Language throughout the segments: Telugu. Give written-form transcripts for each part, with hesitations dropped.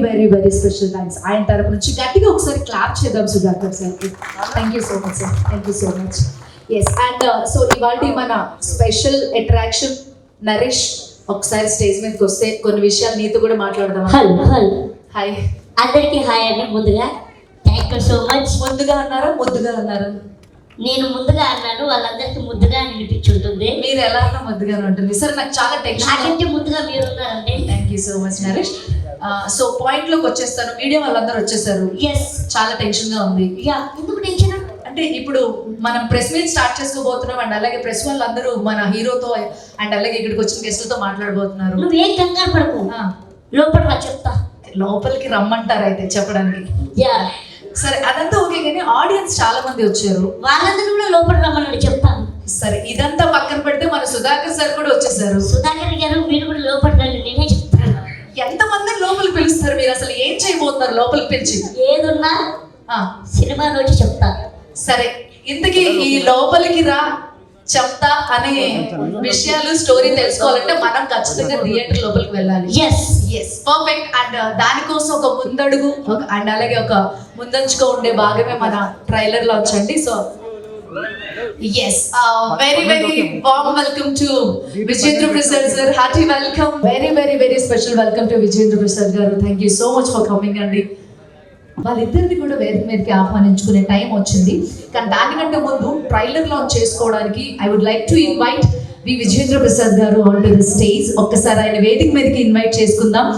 వెరీ వెరీ స్పెషల్ థ్యాంక్స్ ఆయన తరపు నుంచి. గట్టిగా ఒకసారి క్లాప్ చేద్దాం సుధాకర్ సార్కి. Thank you so much sir, thank you so much. Yes, and so ఇవాళ మన స్పెషల్ అట్రాక్షన్ నరేష్ ఒకసారి స్టేజ్ మీదకి వస్తే కొన్ని విషయాలు నీతో కూడా మాట్లాడదాం. హాయ్ అందరికీ హాయ్ అండి. ముందుగా థ్యాంక్ యూ సో మచ్. ముందుగా అన్నారా ముద్దుగా అన్నారా? నేను ముందుగా అన్నాను, వాళ్ళందరికీ ముద్దుగా అనిపించుంటుంది. మీరు ఎలా అన్నా ముద్దుగానే ఉంటుంది సార్. నాకు చాలా టెన్షన్, నాకంటే ముందుగా మీరు ఉన్నారంటే. Thank you so much Naresh. So point లోకి వచ్చేస్తాను. మీడియా వాళ్ళందరూ వచ్చేసారు. ఎస్, చాలా టెన్షన్ గా ఉంది. యా, ఎందుకు టెన్షన్ అంటే ఇప్పుడు మనం ప్రెస్ మీట్ స్టార్ట్ చేసుకోబోతున్నాం అండ్ అలాగే ప్రెస్ వాళ్ళందరూ మన హీరోతో అండ్ అలాగే ఇక్కడికి వచ్చిన గెస్టులతో మాట్లాడబోతున్నారు. నువ్వేం కంగారు పడకు, లోపల రా చెప్తా. లోపలికి రమ్మంటారు అయితే చెప్పడానికి. యా సరే, అదంతా ఓకే, కానీ ఆడియన్స్ చాలా మంది వచ్చారు, వాళ్ళందరూ కూడా లోపల రమ్మని చెప్తాను. సరే, ఇదంతా పక్కన పెడితే మన సుధాకర్ సార్ కూడా వచ్చేసారు. సుధాకర్ గారు మీరు కూడా లోపల రండి, నేనే చెప్తాను. ఎంతమంది లోపలికి పిలుస్తారు మీరు? అసలు ఏం చేయబోతున్నారు లోపలికి పిలిచి? ఏదున్నా సినిమా రోజు చెప్తా. సరే, ఇంతకీ ఈ లోపలికి రా చెప్తా అనే విషయాలు స్టోరీ తెలుసుకోవాలంటే మనం ఖచ్చితంగా థియేటర్ లోపలికి వెళ్ళాలి. Yes yes, perfect. అండ్ దానికోసం ఒక ముందడుగు అండ్ అలాగే ఒక ముందంచుగా ఉండే భాగమే మన ట్రైలర్ లో వచ్చండి. So yes, very very warm welcome to Vijendra Prasad sir. Hearty welcome, very very very special welcome to Vijendra Prasad garu. Thank you so much for coming అండి. వాళ్ళిద్దరిని కూడా వేదిక మీదకి ఆహ్వానించుకునే టైం వచ్చింది, కానీ దానికంటే ముందు ట్రైలర్ లాంచ్ చేసుకోవడానికి I would like to invite వి Vijendra Prasad garu on to the stage. ఒక్కసారి ఆయన వేదిక మీదకి ఇన్వైట్ చేసుకుందాం.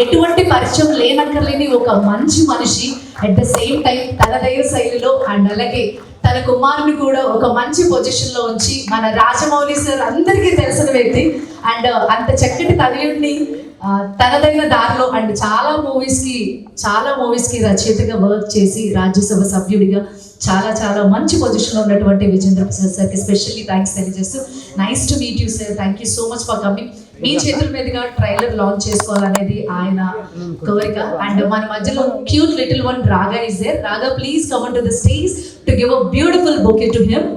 ఎటువంటి పరిచయం లేనక్కర్లేని ఒక మంచి మనిషి, అట్ ద సేమ్ టైం తనదైన శైలిలో అండ్ అలాగే తన కుమారుని కూడా ఒక మంచి పొజిషన్ లో ఉంచి మన రాజమౌళి సార్ అందరికీ తెలిసిన వ్యక్తి అండ్ అంత చక్కటి తనయుడిని తనదైన దారిలో అండ్ చాలా మూవీస్ కి రచయితగా వర్క్ చేసి రాజ్యసభ సభ్యుడిగా చాలా చాలా మంచి పొజిషన్ లో ఉన్నటువంటి విజేంద్ర ప్రసాద్ సార్కి స్పెషల్లీ థ్యాంక్స్ తెలియజేస్తూ. Nice to meet you sir, thank you so much for coming. మీ చేతుల మీదుగా ట్రైలర్ లాంచ్ చేసుకోవాలనేది ఆయన కోరిక అండ్ మన మధ్యలో క్యూట్ లిటిల్ వన్ రాగా ఇస్ దేర్. రాగా, please come on to the stage to give a beautiful bouquet to him.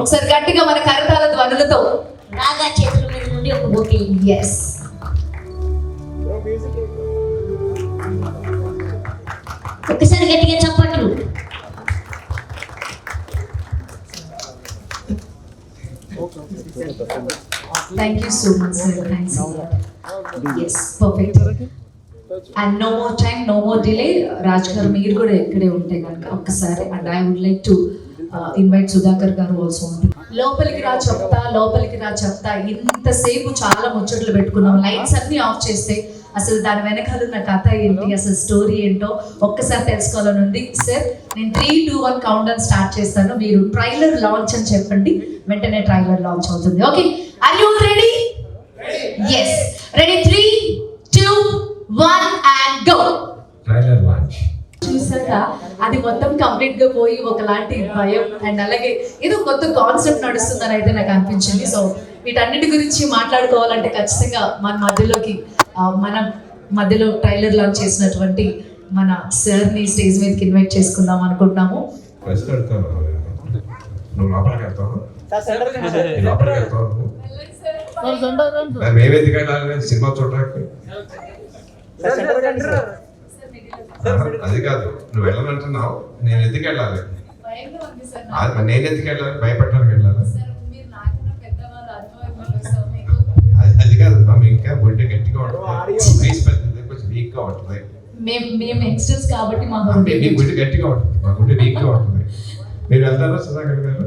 ఒకసారి గట్టిగా మన కరతాళ ధ్వనులతో రాగా చేతుల మీద నుండి ఒక బొకే. ఎస్, ఒకసారి గట్టిగా చప్పట్లు. Thank you so much sir, thanks. Yes, perfect. And no more time, no more delay. Raj garu మీరు కూడా ఇక్కడే ఉంటే కనుక ఒక్కసారి and I would like to invite Sudhakar garu also. లోపలికి రా చెప్తా ఇంతసేపు చాలా ముచ్చట్లు పెట్టుకున్నాం. లైట్స్ అన్ని ఆఫ్ చేస్తే అసలు దాని వెనకాల ఉన్న కథ ఏంటి, అసలు స్టోరీ ఏంటో ఒక్కసారి తెలుసుకోవాలని ఉంది. సార్, నేను 3, 2, 1 కౌంట్ డౌన్ స్టార్ట్ చేస్తాను. మీరు ట్రైలర్ లాంచ్ అని చెప్పండి, వెంటనే ట్రైలర్ లాంచ్ అవుతుంది. Okay, are you ready? Yes, ready. 3, 2, 1 and go. Trailer launch చూసాక అది మొత్తం కంప్లీట్ గా పోయి ఒకలాంటి భయం అండ్ అలాగే ఏదో కొత్త కాన్సెప్ట్ నడుస్తుందని అయితే నాకు అనిపించింది. సో వీటన్నిటి గురించి మాట్లాడుకోవాలంటే ఖచ్చితంగా మన మధ్యలో ట్రైలర్ లాంచ్ చేసినటువంటి మన సార్ని స్టేజ్ మీదకి ఇన్వైట్ చేసుకుందాం అనుకుంటున్నాము. సినిమా చూడడానికి అది కాదు, నువ్వు వెళ్ళాలంటున్నావు, నేను ఎందుకు వెళ్ళాలి? నేను ఎందుకు వెళ్ళాలి? భయపడటానికి వెళ్ళాలి? అది కాదు, మేము ఇంకా ఒంటి గట్టిగా ఉంటుంది, కొంచెం వీక్ గా ఉంటుంది. మేము యంగ్స్టర్స్ కాబట్టి మా గుండె గట్టిగా ఉంటుంది, మా గుండె వీక్ గా ఉంటుంది. మీరు వెళ్తారా సుధాకర్ గారు?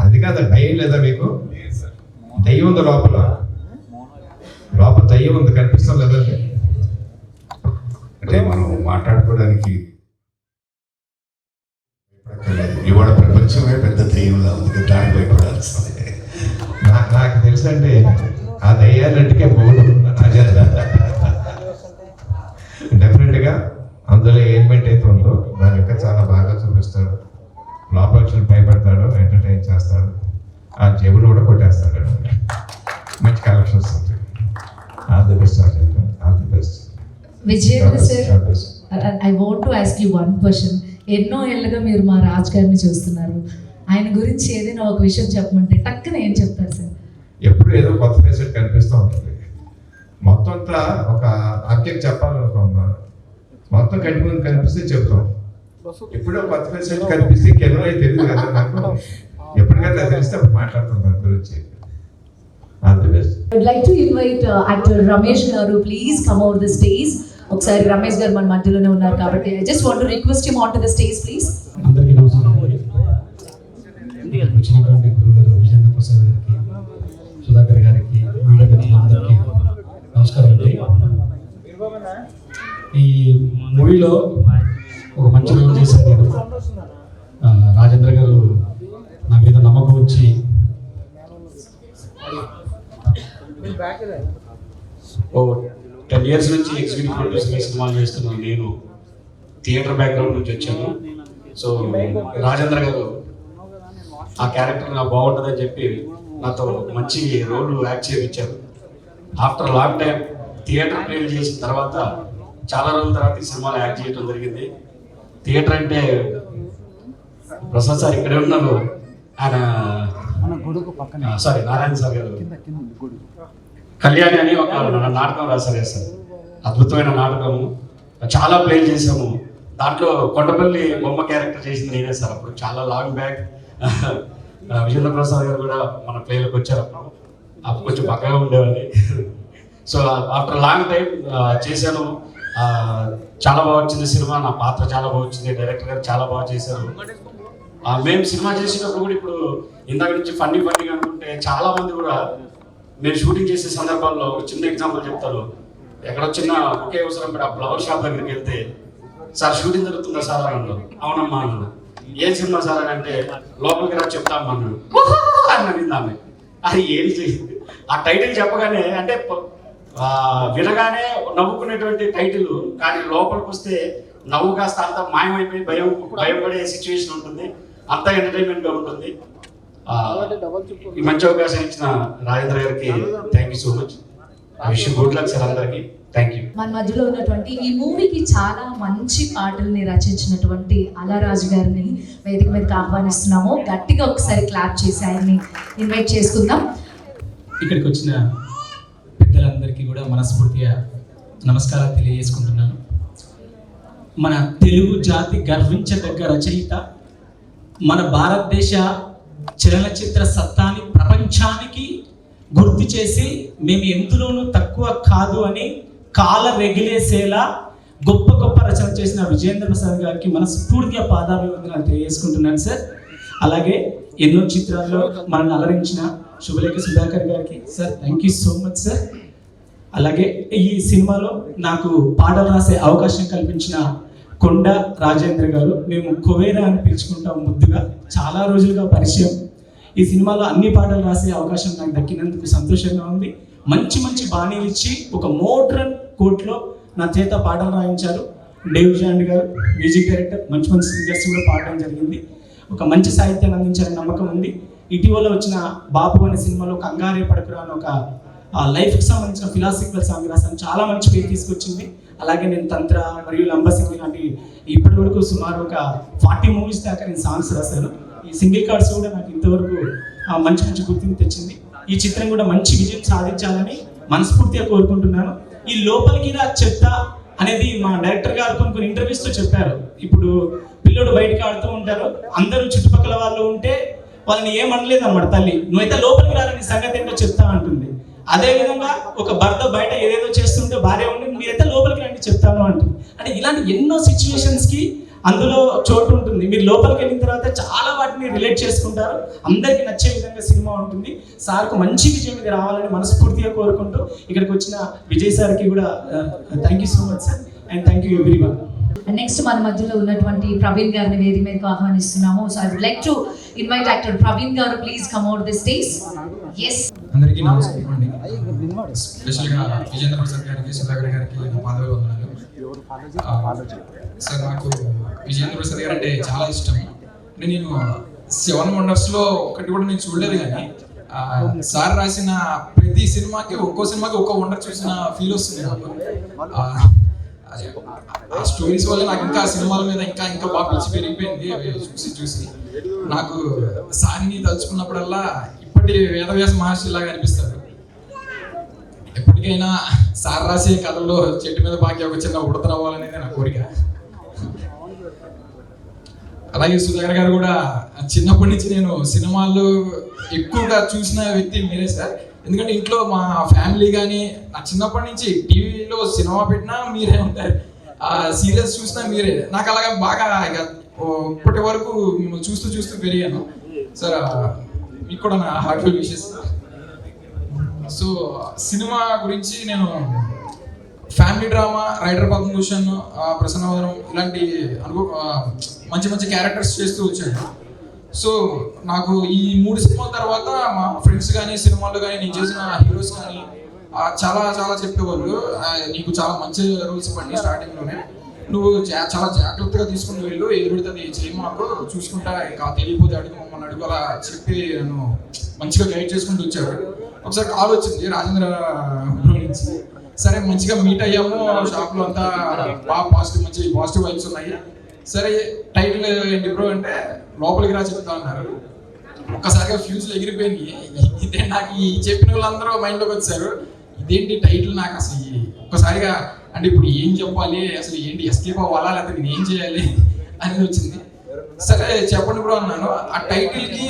అది కాదు, భయం లేదా మీకు? దయ్యం ఉంది లోపల దయ్యం ఉంది, కనిపిస్తాం లేదండి. అంటే మనం మాట్లాడుకోవడానికి ఇవాళ ప్రపంచమే పెద్ద దయ్యంలా ఉంది, దానికి భయపడాల్సిందే. నాకు తెలుసండి, ఆ దయ్యాలంటే బోర్డు డెఫినెట్గా అందులో ఎలిమెంట్ అయితే ఉందో దాని యొక్క చాలా బాగా చూపిస్తాడు. లోపల భయపడతాడు, ఎంటర్టైన్ చేస్తాడు, ఆ జేబులు కూడా కొట్టేస్తాడు. మంచి కలెక్షన్స్ ఉంటాయి. All the best, all the best. Vijayendra sir, I want to ask you one question. ఎన్నో ఏళ్ళుగా మీరు మా రాజ్ గారిని చూస్తున్నారు, ఆయన గురించి ఏదైనా ఒక విషయం చెప్పమంటే టక్కున ఏం చెప్తారు సార్? ఎప్పుడు ఏదో కొత్త ఫేసెట్ కనిపిస్తూ ఉంటుంది. మొత్తం అంతా ఒక ఆబ్జెక్ట్ చెప్పాలనుకోమ్మా, మొత్తం కట్టుకుని కనిపిస్తే చెప్తాం. ఎప్పుడో కొత్త పేషెంట్ కనిపిస్తే కెమెరా తెలియదు కదా నాకు, ఎప్పటికైనా తెలిస్తే అప్పుడు మాట్లాడుతాం దాని గురించి. All the best. I'd like to invite actor Ramesh garu, please come over the stage. ఒకసారి రమేష్ గారు మన మధ్యలోనే ఉన్నారు కాబట్టి I just want to request him onto the stage, please. అందరికీ నమస్కారం. వచ్చినటువంటి గురుగారు విజేంద్ర ప్రసాద్ గారికి, సుధాకర్ గారికి, మీడియా మిత్రులందరికీ నమస్కారం అండి. ఈ మూవీలో ఒక మంచి రోల్ చేశాను నేను. రాజేంద్ర గారు నా మీద నమ్మకం వచ్చి ఓ 10 years నుంచి ఎగ్జిక్యూటివ్ ప్రొడ్యూసర్గా సినిమాలు చేస్తున్నాను. నేను థియేటర్ బ్యాక్గ్రౌండ్ నుంచి వచ్చాను. సో రాజేంద్ర గారు ఆ క్యారెక్టర్ నాకు బాగుంటుందని చెప్పి నాతో మంచి రోల్ యాక్ట్ చేయించారు. After long time theatre play చేసిన తర్వాత చాలా రోజుల తర్వాత ఈ సినిమాలో యాక్ట్ చేయడం జరిగింది. థియేటర్ అంటే ప్రసాద్ సార్ ఇక్కడే ఉన్నారు, ఆయన సారీ నారాయణ సార్ గారు కళ్యాణి అని ఒక నాటకం రాశారు సార్. అద్భుతమైన నాటకము, చాలా ప్లే చేసాము. దాంట్లో కొండపల్లి బొమ్మ క్యారెక్టర్ చేసింది నేనే సార్. అప్పుడు చాలా లాంగ్ బ్యాక్ విజేంద్ర ప్రసాద్ గారు కూడా మన ప్లేలోకి వచ్చారు. అప్పుడు కొంచెం పక్కగా ఉండేవాడిని. సో ఆఫ్టర్ లాంగ్ టైం చేశాను. చాలా బాగా వచ్చింది సినిమా. నా పాత్ర చాలా బాగా వచ్చింది. డైరెక్టర్ గారు చాలా బాగా చేశారు. మేము సినిమా చేసేటప్పుడు కూడా ఇప్పుడు ఇందాక నుంచి ఫన్నీగా అనుకుంటే చాలా మంది కూడా నేను షూటింగ్ చేసే సందర్భాల్లో ఒక చిన్న ఎగ్జాంపుల్ చెప్తాను. ఎక్కడో చిన్న ఒకే అవసరం పడి ఆ ఫ్లవర్ షాప్ దగ్గరికి వెళ్తే, సార్ షూటింగ్ జరుగుతుందా సార్ అని అన్నారు. అవునమ్మా అన్నాను. ఏం సినిమా సార్ అని అంటే, లోపలికి రా చెప్తామా అన్నాడు. అన్నది ఆమె. అది ఏంటి ఆ టైటిల్ చెప్పగానే, అంటే వినగానే నవ్వుకునేటువంటి టైటిల్, కానీ లోపలికి వస్తే నవ్వు కాస్త అంతా మాయమైపోయి భయపడే సిచ్యువేషన్ ఉంటుంది. అంతా ఎంటర్టైన్మెంట్గా ఉంటుంది. ఈ మంచి అవకాశం ఇచ్చిన రాజేంద్ర గారికి thank you so much. Wish good luck sir అందరికి. Thank you. మన మధ్యలో ఉన్నటువంటి ఈ మూవీకి చాలా మంచి పాటల్ని రచించినటువంటి అలరాజు గారిని వేదిక మీదకి ఆహ్వానిస్తున్నాము. గట్టిగా ఒకసారి క్లాప్ చేసి ఆయన్ని ఇన్వైట్ చేసుకుందాం. ఇక్కడికి వచ్చిన పెద్దలందరికీ కూడా మనస్ఫూర్తిగా నమస్కారాలు తెలియజేసుకుంటున్నాను. మన తెలుగు జాతి గర్వించదగ్గ రచయిత, మన భారతదేశ చలనచిత్ర సత్తాని ప్రపంచానికి గుర్తు చేసి మేము ఎందులోనూ తక్కువ కాదు అని కాల రెగిలేసేలా గొప్ప గొప్ప రచన చేసిన విజేంద్ర ప్రసాద్ గారికి మనస్ఫూర్తిగా పాదాభివందనాలు తెలియజేసుకుంటున్నాను సార్. అలాగే ఎన్నో చిత్రాల్లో మనల్ని అలరించిన శుభలేఖ సుధాకర్ గారికి sir thank you so much sir. అలాగే ఈ సినిమాలో నాకు పాటలు రాసే అవకాశం కల్పించిన కొండ రాజేంద్ర గారు, మేము కువేరా అని పిలుచుకుంటాం ముద్దుగా, చాలా రోజులుగా పరిచయం. ఈ సినిమాలో అన్ని పాటలు రాసే అవకాశం నాకు దక్కినందుకు సంతోషంగా ఉంది. మంచి మంచి బాణీలు ఇచ్చి ఒక మోడ్రన్ కోట్లో నా చేత పాటలు రాయించారు. డేవ్ జాండ్ గారు మ్యూజిక్ డైరెక్టర్, మంచి మంచి సింగర్స్ కూడా పాడడం జరిగింది. ఒక మంచి సాహిత్యాన్ని అందించాలని నమ్మకం ఉంది. ఇటీవల వచ్చిన బాపు అనే సినిమాలో కంగారే పడకురా అని ఒక లైఫ్కి సంబంధించిన ఫిలాసఫికల్ సాంగ్ రాసాను. చాలా మంచి పేరు తీసుకొచ్చింది. అలాగే నేను తంత్ర మరియు లంబసింగి లాంటి ఇప్పటి వరకు సుమారు ఒక 40 మూవీస్ దాకా నేను సాంగ్స్ రాశాను. ఈ సింగిల్ కార్డ్స్ కూడా నాకు ఇంతవరకు మంచి మంచి గుర్తింపు తెచ్చింది. ఈ చిత్రం కూడా మంచి విజయం సాధించాలని మనస్ఫూర్తిగా కోరుకుంటున్నాను. ఈ లోపలికి రా చెత్త అనేది మా డైరెక్టర్ గారు కొన్ని ఇంటర్వ్యూస్లో చెప్పారు. ఇప్పుడు పిల్లడు బయటకు ఆడుతూ ఉంటారు, అందరూ చుట్టుపక్కల వాళ్ళు ఉంటే వాళ్ళని ఏమనలేదు అనమాట తల్లి, నువ్వైతే లోపలికి రాలని సంగతి ఏంటో చెప్తా అంటుంది. అదేవిధంగా ఒక భర్త బయట ఏదేదో చేస్తుంటే భార్య ఉండి మీరైతే లోపలికి రండి చెప్తాను అంటుంది. అంటే ఇలాంటి ఎన్నో సిచ్యువేషన్స్కి అందులో చోటు ఉంటుంది. మీరు లోపలికి వెళ్ళిన తర్వాత చాలా వాటిని రిలేట్ చేసుకుంటారు. అందరికీ నచ్చే విధంగా సినిమా ఉంటుంది. సార్కు మంచి విజయం ఇది రావాలని మనస్ఫూర్తిగా కోరుకుంటూ ఇక్కడికి వచ్చిన విజయ్ సార్కి కూడా thank you so much sir and thank you everyone. Next మన మధ్యలో ఉన్నటువంటి ప్రవీణ్ గారిని వేదిక మీదకు ఆహ్వానిస్తున్నాము. So I would like to invite actor Praveen garu, please come out the stage. yes అందరికీ నమస్కారం అండి. స్పెషల్గా విజేంద్ర ప్రసాద్ గారికి, సుధాకర్ గారికి నా పాదాభివందనాలు. సార్ నాకు విజేంద్ర ప్రసాద్ గారు అంటే చాలా ఇష్టం. నేను 7 వండర్స్లో ఒకటి కూడా నేను చూడలేదు, కానీ సార్ రాసిన ప్రతి సినిమాకి ఒక్కో సినిమాకి ఒక్కో వండర్ చూసిన ఫీల్ వస్తుంది నాకు. ఆ స్టోరీస్ వల్ల నాకు ఇంకా సినిమాల మీద ఇంకా ఇంకా బాగా పిలిచి పెరిగిపోయింది. అవి చూసి నాకు సార్ని తలుచుకున్నప్పుడల్లా ఇప్పటి వేదవ్యాస మహర్షి లాగా అనిపిస్తారు. ఎప్పటి ఎప్పటికైనా సార్ రాసే కథల్లో చెట్టు మీద బాకి ఒక చిన్న ఉడత అవ్వాలనేది నా కోరిక. అలాగే సుధాకర్ గారు కూడా చిన్నప్పటి నుంచి నేను సినిమాల్లో ఎక్కువగా చూసిన వ్యక్తి మీరే సార్. ఎందుకంటే ఇంట్లో మా ఫ్యామిలీ కానీ నా చిన్నప్పటి నుంచి టీవీలో సినిమా పెట్టినా మీరే ఉంటారు, సీరియల్స్ చూసినా మీరే. నాకు అలాగా బాగా ఇక ఇప్పటి వరకు మిమ్మల్ని చూస్తూ పెరిగాను సార్. మీకు కూడా నా హార్ట్ఫుల్ విషెస్. సో సినిమా గురించి నేను ఫ్యామిలీ డ్రామా, రైటర్ పద్మభూషణ్, ప్రసన్నవదనం ఇలాంటి మంచి క్యారెక్టర్స్ చేస్తూ వచ్చాను. సో నాకు ఈ 3 సినిమాల తర్వాత మా ఫ్రెండ్స్ కానీ సినిమాల్లో కానీ నేను చేసిన హీరోస్ కానీ చాలా చెప్పేవాళ్ళు, నీకు చాలా మంచి రోల్స్ పడి స్టార్టింగ్లోనే, నువ్వు చాలా జాగ్రత్తగా తీసుకుని వెళ్ళు, ఏడుతుంది చేయమాకు, చూసుకుంటా ఇంకా తెలియపోతే అడుగు మమ్మల్ని అడుగు అలా చెప్పి నన్ను మంచిగా గైడ్ చేసుకుంటూ వచ్చారు. ఒకసారి కాల్ వచ్చింది రాజేంద్ర నుంచి, సరే మంచిగా మీట్ అయ్యాము, షాప్లో అంతా బాగా మంచి పాజిటివ్ వైబ్స్ ఉన్నాయి. సరే టైటిల్ ఏంటి బ్రో అంటే లోపలికి రా చెప్తా అన్నారు. ఒక్కసారిగా ఫ్యూజ్లు ఎగిరిపోయింది. ఇదే నాకు ఈ చెప్పిన వాళ్ళందరూ మైండ్లోకి వచ్చారు, ఇదేంటి టైటిల్ నాకు అసలు ఒక్కసారిగా అంటే ఇప్పుడు ఏం చెప్పాలి, అసలు ఏంటి ఎస్కేప్ అవ్వాలా లేకపోతే నేను ఏం చేయాలి అనేది వచ్చింది. సరే చెప్పండి బ్రో అన్నాను. ఆ టైటిల్కి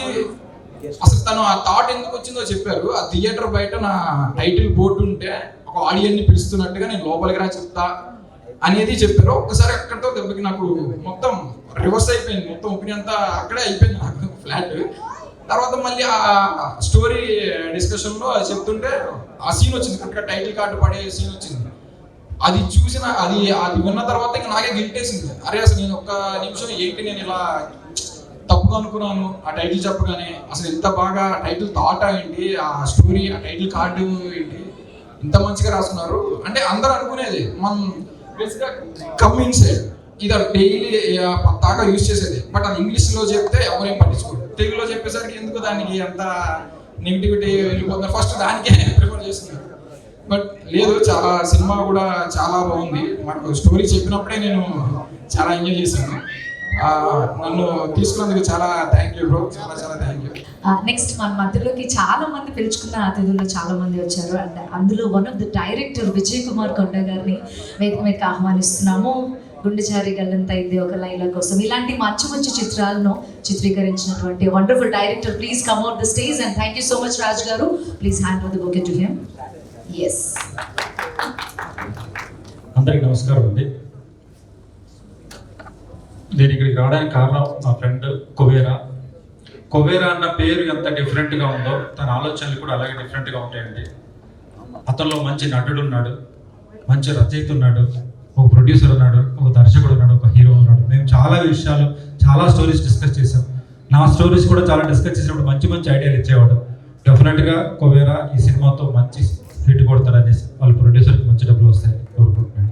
అసలు తను ఆ థాట్ ఎందుకు వచ్చిందో చెప్పారు. ఆ థియేటర్ బయట నా టైటిల్ బోర్డు ఉంటే ఒక ఆడియన్ని పిలుస్తున్నట్టుగా నేను లోపలికి రా చెప్తా అనేది చెప్పారు. ఒక్కసారి అక్కడితో దెబ్బకి నాకు మొత్తం రివర్స్ అయిపోయింది, మొత్తం ఒపీనియన్ అంతా అక్కడే అయిపోయింది నాకు ఫ్లాట్. తర్వాత మళ్ళీ ఆ స్టోరీ డిస్కషన్లో చెప్తుంటే ఆ సీన్ వచ్చింది, కరెక్ట్గా టైటిల్ కార్డు పడే సీన్ వచ్చింది. అది చూసిన అది విన్న తర్వాత ఇంకా నాకే గిల్టేసింది, అరే అసలు నేను ఒక్క నిమిషం ఏంటి నేను ఇలా తప్పుగా అనుకున్నాను ఆ టైటిల్ చెప్పగానే, అసలు ఎంత బాగా టైటిల్ థాట్ ఏంటి, ఆ స్టోరీ ఆ టైటిల్ కార్డు ఏంటి ఇంత మంచిగా రాసుకున్నారు అంటే అందరూ అనుకునేది. మనం బేసిక్గా కమ్ ఇన్సైడ్ ఇది డైలీ పక్కాగా యూజ్ చేసేది, బట్ అది ఇంగ్లీష్లో చెప్తే ఎవరేం పట్టించుకోరు. తెలుగులో చెప్పేసరికి ఎందుకు దానికి అంత నెగిటివిటీ వెళ్ళిపోతున్నారు, ఫస్ట్ దానికే ప్రిఫర్ చేస్తున్నారు. బట్ లేదు, చాలా సినిమా కూడా చాలా బాగుంది. మాకు స్టోరీ చెప్పినప్పుడే నేను చాలా ఎంజాయ్ చేశాను. నన్ను తీసుకున్నందుకు చాలా థ్యాంక్ యూ బ్రో, చాలా థ్యాంక్ యూ. నెక్స్ట్ మన మధ్యలోకి చాలా మంది పిలుచుకున్న అతిథులు చాలా మంది వచ్చారు. అండ్ అందులో one of the director Vijay Kumar కొండ గారిని వేదిక మీదకి ఆహ్వానిస్తున్నాము. గుండెచారి గల్లంత ఇది ఒక లైలా కోసం ఇలాంటి మంచి చిత్రాలను చిత్రీకరించినటువంటి wonderful director. Please come out the stage and thank you so much Raj garu. Please hand over the bouquet to him. Yes, అందరికీ నమస్కారం అండి. నేను ఇక్కడికి రావడానికి కారణం మా ఫ్రెండ్ కుబేరా అన్న పేరు ఎంత డిఫరెంట్గా ఉందో తన ఆలోచనలు కూడా అలాగే డిఫరెంట్గా ఉంటాయండి. అతనిలో మంచి నటుడు ఉన్నాడు, మంచి రచయిత ఉన్నాడు, ఒక ప్రొడ్యూసర్ ఉన్నాడు, ఒక దర్శకుడు ఉన్నాడు, ఒక హీరో ఉన్నాడు. మేము చాలా విషయాలు చాలా స్టోరీస్ డిస్కస్ చేసాం. నా స్టోరీస్ కూడా చాలా డిస్కస్ చేసినప్పుడు మంచి ఐడియాలు ఇచ్చేవాడు. డెఫినెట్గా కుబేరా ఈ సినిమాతో మంచి హిట్ కొడతారని వాళ్ళ ప్రొడ్యూసర్కి మంచి డబ్బులు వస్తాయి కోరుకుంటున్నాను.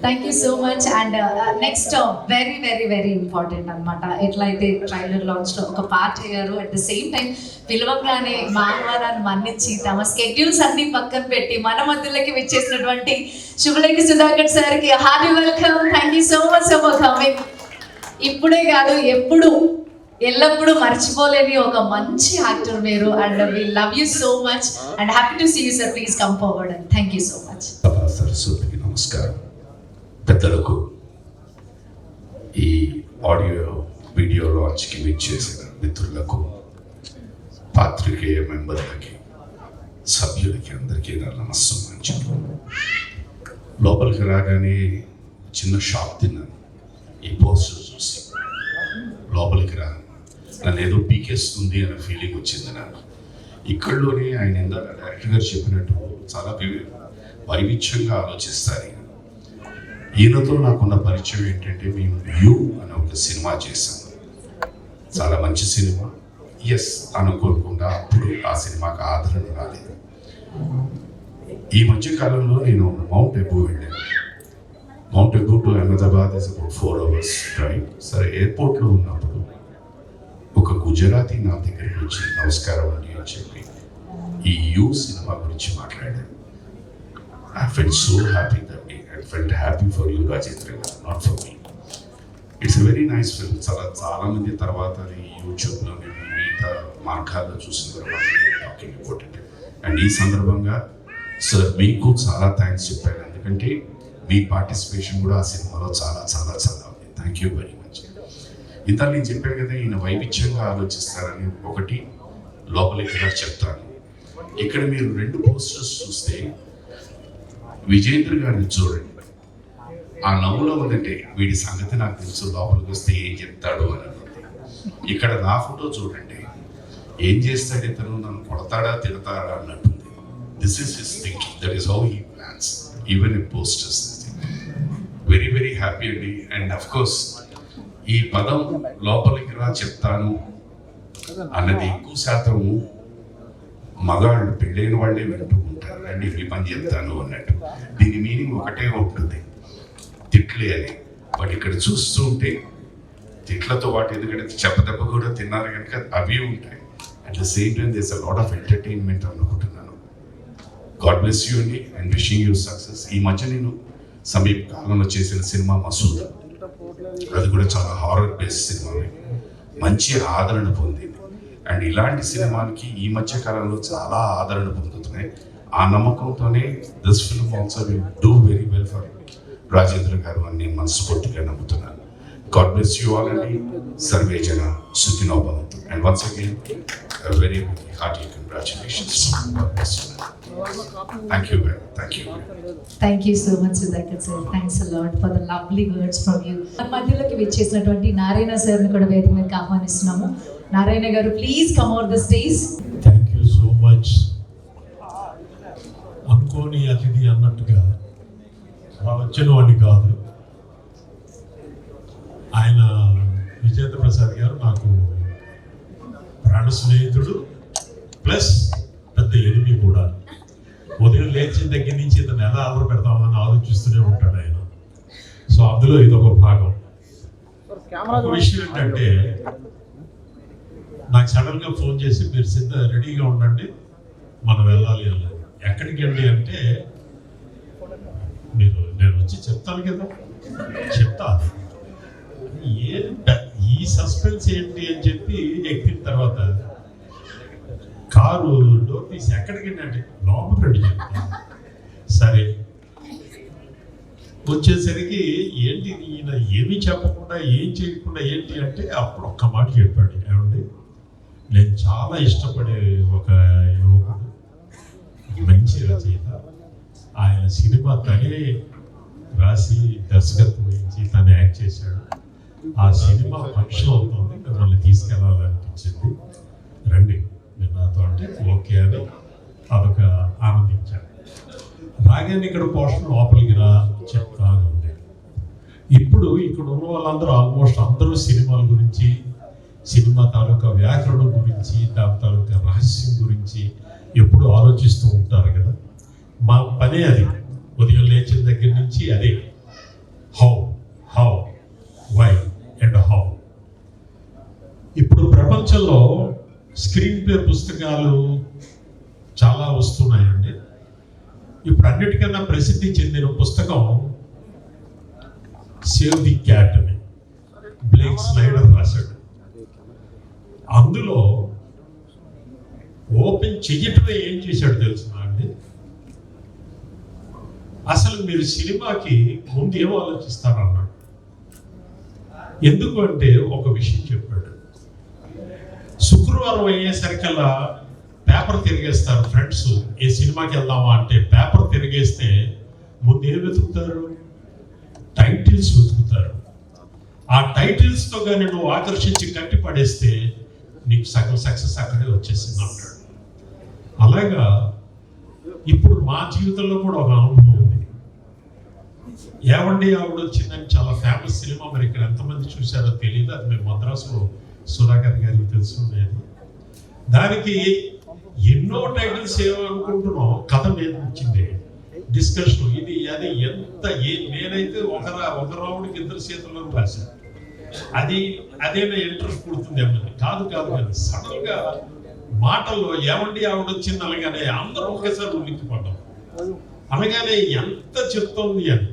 Thank you so much. And next very important అనమాట. ఎట్లయితే ట్రైలర్ లాంచ్ లో ఒక పార్ట్ అయ్యారు, అట్ ద సేమ్ టైం పిలవగానే మా ఆహ్వానాన్ని మన్నించి తమ స్కెడ్యూల్స్ అన్ని పక్కన పెట్టి మన మధ్యలోకి విచ్చేసినటువంటి శుభలేఖి సుధాకర్ సార్ కి hearty welcome. Thank you so much for coming. ఇప్పుడే కాదు ఎల్లప్పుడూ మర్చిపోలేని ఒక మంచి యాక్టర్ మీరు. And we love you so much and happy to see you sir. Please come forward and thank you so much. సరస్వతికి నమస్కారం. పెద్దలకు, ఈ ఆడియో వీడియో లాంచ్కి విచ్చేసిన మిత్రులకు, పాత్రికేయ మెంబర్లకి, సభ్యులకి అందరికీ నా నమస్కారం. లోపలికి రాగానే చిన్న షాక్ తిన్నాను ఈ పోస్టర్ చూసి. లోపలికి రా నన్ను ఏదో పీకేస్తుంది అనే ఫీలింగ్ వచ్చింది నాకు. ఇక్కడలోనే ఆయన ఇందాక డైరెక్టర్ గారు చెప్పినట్టు చాలా వైవిధ్యంగా ఆలోచిస్తారు. ఈయనతో నాకున్న పరిచయం ఏంటంటే, మేము యూ అనే ఒక సినిమా చేశాము, చాలా మంచి సినిమా. ఎస్, అనుకోకుండా అప్పుడు ఆ సినిమాకి ఆదరణ రాలేదు. ఈ మధ్య కాలంలో నేను మౌంట్ అబూ వెళ్ళాను. Mount Abu to Ahmedabad is about 4 hours drive. సరే, ఎయిర్పోర్ట్లో ఉన్నప్పుడు ఒక గుజరాతీ నా దగ్గరికి వచ్చి నమస్కారం అండి అని చెప్పి ఈ యూ సినిమా గురించి మాట్లాడాను. I felt so happy that day. I felt happy for you, Rajendra, not for me. It's a very nice film. చాలా మంది తర్వాత యూట్యూబ్లో మిగతా మార్గాల్లో చూసిన తర్వాత టాకింగ్ అబౌట్ ఇట్. అండ్ ఈ సందర్భంగా సార్ మీకు చాలా థ్యాంక్స్ చెప్పాను, ఎందుకంటే మీ పార్టిసిపేషన్ కూడా ఆ సినిమాలో చాలా చాలా చాలా ఉంది. Thank you very much. ఇంత నేను చెప్పాను కదా, ఈయన వైవిధ్యంగా ఆలోచిస్తారని. ఒకటి లోపలికి రా చెప్తాను. ఇక్కడ మీరు 2 పోస్టర్స్ చూస్తే విజేంద్ర గారిని చూడండి. ఆ నవ్వులో ఉందంటే వీడి సంగతి నాకు తెలుసు, లోపలికి వస్తే ఏం చెప్తాడు అని. ఇక్కడ నా ఫోటో చూడండి, ఏం చేస్తాడు ఇతను, నన్ను కొడతాడా తిడతాడా అన్నట్టుంది. This is his thinking, that is how he plans even in posters. Very very happy అండి. అండ్ అఫ్ కోర్స్ ఈ పదం లోపలికి రా చెప్తాను అన్నది ఎక్కువ శాతము మగాళ్ళు, పెళ్ళైన వాళ్ళే వింటూ ఉంటారు. అండి మీ పని చెప్తాను అన్నట్టు. దీని మీనింగ్ ఒకటే ఉంటుంది, తిట్లే అని. బట్ ఇక్కడ చూస్తూ ఉంటే తిట్లతో పాటు, ఎందుకంటే చెప్పదెబ్బ కూడా తిన్నారు కనుక అవి ఉంటాయి. At the same time there's a lot of entertainment అనుకుంటున్నాను. గాడ్ బ్లెస్ యూ అండి అండ్ విషింగ్ యూ సక్సెస్. ఈ మధ్య నేను సమీప కాలంలో చేసిన సినిమా మసూదా, అది కూడా చాలా హారర్ బేస్డ్ సినిమా, మంచి ఆదరణ పొందింది. అండ్ ఇలాంటి సినిమాలకి ఈ మధ్య కాలంలో చాలా ఆదరణ పొందుతున్నాయి. ఆ నమ్మకంతోనే this film also will do very well for Rajendra గారు అని నేను మనస్ఫూర్తిగా నమ్ముతున్నాను. గాడ్ బ్లెస్ యూ ఆల్ అండి. సర్వే జన సుఖినో భవంతు. And once again very very hearty congratulations. God bless you. Thank you very thank you. Thank you so much Sudhakar sir. Thanks a lot for the lovely words from you. మన మధ్యలోకి విచ్చేసినటువంటి నారాయణ సార్ని కూడా వేదిక మీదకి ఆహ్వానిస్తున్నాము. నారాయణ గారు, please come over the stage. Thank you so much. అనుకోని అతిథి అన్నట్టుగా వచ్చిన వాడిని కాదు. ఆయన విజేంద్ర ప్రసాద్ గారు నాకు ప్రాణ స్నేహితుడు, ప్లస్ పెద్ద ఎనిమి కూడా. ఉదయం లేచిన దగ్గర నుంచి ఇతను ఎలా ఆర్డర్ పెడతామని ఆలోచిస్తూనే ఉంటాడు ఆయన. సో అందులో ఇదొక భాగం. ఒక విషయం ఏంటంటే, నాకు సడన్గా ఫోన్ చేసి మీరు రెడీగా ఉండండి, మనం వెళ్ళాలి అన్నది. ఎక్కడికి వెళ్ళి అంటే, నేను వచ్చి చెప్తాను కదా, చెప్తా ఈ సస్పెన్స్ ఏంటి అని చెప్పి ఎక్కిన తర్వాత కారు డోర్ తీసి ఎక్కడికి అంటే లోపల రెడీ చెప్తాను. సరే వచ్చేసరికి ఏంటి ఈయన ఏమీ చెప్పకుండా ఏం చేయకుండా ఏంటి అంటే, అప్పుడు ఒక్క మాట చెప్పాడు. ఏమండి, నేను చాలా ఇష్టపడే ఒక యువకుడు, మంచి రచయిత, ఆయన సినిమా తనే రాసి దర్శకత్వం వహించి తను యాక్ట్ చేశాడు. ఆ సినిమా ఫంక్షన్ అవుతుంది, మిమ్మల్ని తీసుకెళ్ళాలనిపించింది, రండి మీరు నాతో అంటే ఓకే అని అదొక ఆనందించాను. రాగానే ఇక్కడ పోషన్ లోపలికి రా చెప్తాను ఉంది. ఇప్పుడు ఇక్కడ ఉన్న వాళ్ళందరూ ఆల్మోస్ట్ అందరూ సినిమాల గురించి, సినిమా తాలూకా వ్యాకరణం గురించి, దాని తాలూకా రహస్యం గురించి ఎప్పుడు ఆలోచిస్తూ ఉంటారు కదా. మా పనే అది, ఉదయం లేచిన దగ్గర నుంచి అదే. How why and how. ఇప్పుడు ప్రపంచంలో స్క్రీన్ ప్లే పుస్తకాలు చాలా వస్తున్నాయండి. ఇప్పుడు అన్నిటికన్నా ప్రసిద్ధి చెందిన పుస్తకం సేవ్ ది క్యాట్ అని బ్లేక్ స్నైడర్ రాశాడు. అందులో ఓపెన్ చెయ్యటమే ఏం చేశాడు తెలుసునా అండి? అసలు మీరు సినిమాకి ముందు ఏం ఆలోచిస్తారన్నాడు. ఎందుకు అంటే ఒక విషయం చెప్పాడు. శుక్రవారం అయ్యేసరికల్లా పేపర్ తిరిగేస్తారు ఫ్రెండ్స్, ఏ సినిమాకి వెళ్దామా అంటే పేపర్ తిరిగేస్తే ముందు ఏం వెతుకుతారు? టైటిల్స్ వెతుకుతారు. ఆ టైటిల్స్తో కానీ నువ్వు ఆకర్షించి కట్టి పడేస్తే నీకు సగం సక్సెస్ అక్కడే వచ్చేసింది అంటాడు. అలాగా ఇప్పుడు మా జీవితంలో కూడా ఒక అనుభవం ఉంది. ఏవండి ఆవిడ వచ్చిందని చాలా ఫేమస్ సినిమా, మరి ఇక్కడ ఎంతమంది చూశారో తెలియదు, అది మేము మద్రాసులో సుధాకర్ గారికి తెలుసుకునేది. దానికి ఎన్నో టైటిల్స్ ఏమనుకుంటున్నాం, కథ మీద వచ్చింది, డిస్కషన్, ఇది అది ఎంత నేనైతే ఒక రావుడికి 2 సీతలను రాశాను. అదేనా ఇంట్రెస్ట్ పుడుతుంది అన్నది కాదు కానీ సడన్ గా మాటల్లో ఏమండి ఆవిడ వచ్చింది అనగానే అందరూ ఒకేసారి ఉలిక్కిపడ్డాం. అనగానే ఎంత చెప్తోంది అని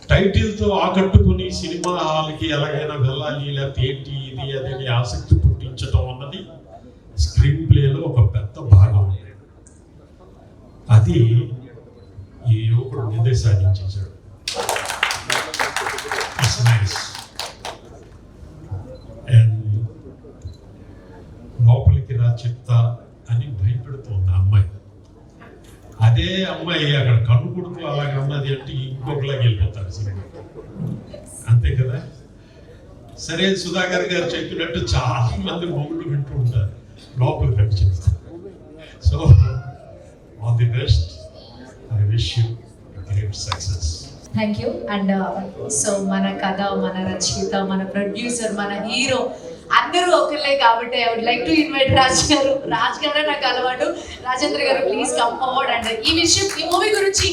టైటిల్తో ఆకట్టుకుని సినిమా హాల్కి ఎలాగైనా వెళ్ళాలి, లేకపోతే ఏంటి ఇది అదే ఆసక్తి పుట్టించడం అన్నది స్క్రీన్ ప్లేలో ఒక పెద్ద భాగం ఉంది. అది ఈ యువకుడు ముందే సాధించేశాడు. It's nice. అండ్ లోపలికి రా చెప్తా అని భయపెడుతుంది ఆ అమ్మాయి. అదే అమ్మాయి అక్కడ కన్ను కొడుకు అలాగే ఉన్నది అంటే ఇంకొకలాగా వెళ్ళిపోతారు సినిమా, అంతే కదా. సరే, సుధాకర్ గారు చెప్పినట్టు చాలా మంది మొగుళ్ళు వింటూ ఉంటారు, లోపలికి రండి చెప్తారు. So all the best. I wish you great success. Thank you. And so మన కథ, మన రచయిత, మన ప్రొడ్యూసర్, మన హీరో అందరూ ఒకళ్ళే కాబట్టి I would like to invite Raj garu. Raj గారే నాకు అలవాటు. రాజేంద్ర గారు ప్లీజ్ కమ్ ఫార్వర్డ్. అండ్ ఈ విషయం, ఈ మూవీ గురించి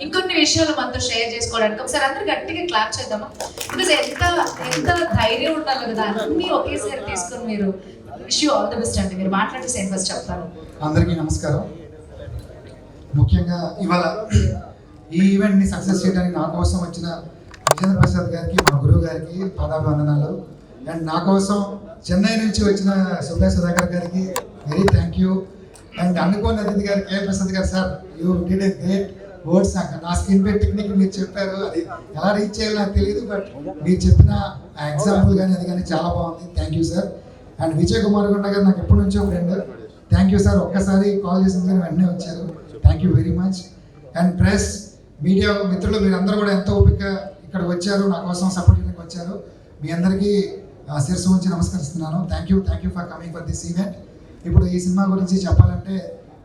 ఇంకొన్ని విషయాలు మనతో షేర్ చేసుకోవడానికి ఒకసారి అందరూ గట్టిగా క్లాప్ చేద్దామా? బికాస్ ఎంత ధైర్యం ఉండాలి కదా, అన్నీ ఒకేసారి తీసుకొని మీరు. Wish you all the best అండి. మీరు మాట్లాడి సేమ్ ఫస్ట్ చెప్తాను. అందరికీ నమస్కారం. ముఖ్యంగా ఇవాళ ఈ ఈవెంట్ని సక్సెస్ చేయడానికి నా కోసం వచ్చిన విజేంద్ర ప్రసాద్ గారికి, మా గురువు గారికి పాదాభివందనాలు. అండ్ నా కోసం చెన్నై నుంచి వచ్చిన సుధాకర్ గారికి వెరీ థ్యాంక్ యూ. అండ్ అనుకోని అతిథి గారు కే ప్రసాద్ గారు, sir you did a great words. నా స్క్రీన్ పే టెక్నిక్ మీరు చెప్పారు, అది ఎలా రీచ్ చేయాలో నాకు తెలియదు, బట్ మీరు చెప్పిన ఆ ఎగ్జాంపుల్ కానీ అది కానీ చాలా బాగుంది. Thank you sir. And Vijay Kumar Gunda గారు నాకు ఎప్పటి నుంచో ఫ్రెండ్. Thank you sir. ఒక్కసారి కాల్ చేసిన వెంటనే వచ్చారు. Thank you very much. And press, media మిత్రులు, మీరందరూ కూడా ఎంతో ఓపిక ఇక్కడ వచ్చారు, నా కోసం సపోర్ట్ చేయడానికి వచ్చారు. మీ అందరికీ శిరస్సు ఉంచి నమస్కరిస్తున్నాను. Thank you for coming for this event. ఇప్పుడు ఈ సినిమా గురించి చెప్పాలంటే,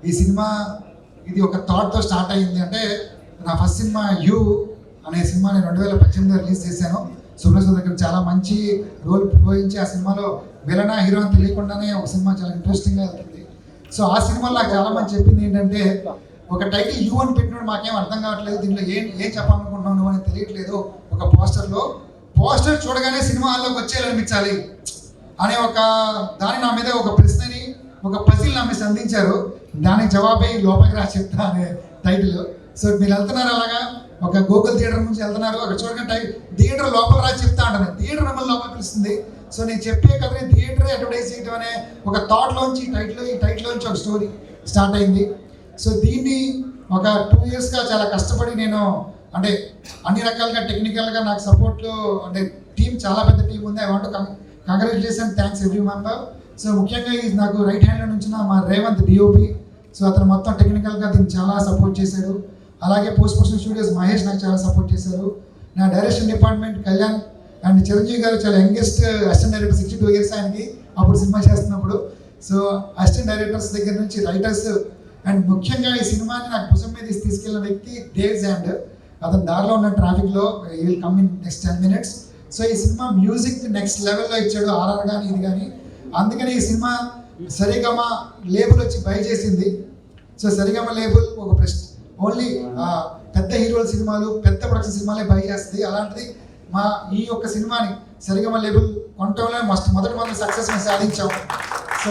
ఈ సినిమా ఇది ఒక థాట్తో స్టార్ట్ అయ్యింది. అంటే నా ఫస్ట్ సినిమా యూ అనే సినిమా నేను 2018లో రిలీజ్ చేశాను. సుబ్రహ్మణ్యం దగ్గర చాలా మంచి రోల్ పోయించి ఆ సినిమాలో విలనా హీరో అని తెలియకుండానే ఒక సినిమా చాలా ఇంట్రెస్టింగ్గా వెళ్తుంది. సో ఆ సినిమాలో నాకు చాలా మంది చెప్పింది ఏంటంటే, ఒక టైటిల్ యూ అని పెట్టినప్పుడు మాకేం అర్థం కావట్లేదు, దీంట్లో ఏం చెప్పాలనుకుంటున్నావు నువ్వు అని తెలియట్లేదు. ఒక పోస్టర్ చూడగానే సినిమా హాల్లోకి వచ్చేయాలనిపించాలి అనే ఒక దాని నా మీద ఒక ప్రశ్నని, ఒక పజిల్ నా మీద సంధించారు. దానికి జవాబే లోపలికి రా చెప్తా అనే టైటిల్. సో మీరు వెళ్తున్నారు అలాగా, ఒక గూగుల్ థియేటర్ నుంచి వెళ్తున్నారు, అక్కడ చూడగానే థియేటర్ లోపల రా చెప్తా అంటాను. థియేటర్ మిమ్మల్ని లోపల పిలుస్తుంది. సో నేను చెప్పే కథని థియేటర్ అడ్వర్టైజ్ చేయడం అనే ఒక థాట్లోంచి ఈ టైటిల్లోంచి ఒక స్టోరీ స్టార్ట్ అయింది. సో దీన్ని ఒక 2 yearsగా చాలా కష్టపడి నేను, అంటే అన్ని రకాలుగా టెక్నికల్గా నాకు సపోర్ట్లో, అంటే టీం చాలా పెద్ద టీం ఉంది. I want congratulation, thanks every member. So ముఖ్యంగా ఇది నాకు రైట్ హ్యాండ్లో నుంచి మా రేవంత్ డిఓపి. సో అతను మొత్తం టెక్నికల్గా దీన్ని చాలా సపోర్ట్ చేశాడు. అలాగే పోస్ట్ ప్రొడక్షన్ స్టూడియోస్ మహేష్ నాకు చాలా సపోర్ట్ చేశారు. నా direction department Kalyan and Chiranjeevi గారు చాలా యంగెస్ట్ అసిస్టెంట్ డైరెక్టర్, 62 years ఆయనకి అప్పుడు సినిమా చేస్తున్నప్పుడు. సో అసిస్టెంట్ డైరెక్టర్స్ దగ్గర నుంచి రైటర్స్, అండ్ ముఖ్యంగా ఈ సినిమాని నాకు భుజం మీద తీసుకెళ్ళిన వ్యక్తి డేవ్ జాండ్. అతను దారిలో ఉన్న ట్రాఫిక్లో ఈ will come in next 10 minutes. So ఈ సినిమా మ్యూజిక్ నెక్స్ట్ లెవెల్లో ఇచ్చాడు, ఆర్ఆర్ కానీ ఇది కానీ. అందుకని ఈ సినిమా సరిగమ లేబుల్ వచ్చి బై చేసింది. సో సరిగమ లేబుల్ ఒక ఓన్లీ పెద్ద హీరోల సినిమాలు, పెద్ద ప్రొడక్షన్ సినిమాలే బై చేస్తుంది. అలాంటిది మా ఈ యొక్క సినిమాని సరిగమ లేబుల్ కొనటంలో మొదటి సక్సెస్ మేము సాధించాం. సో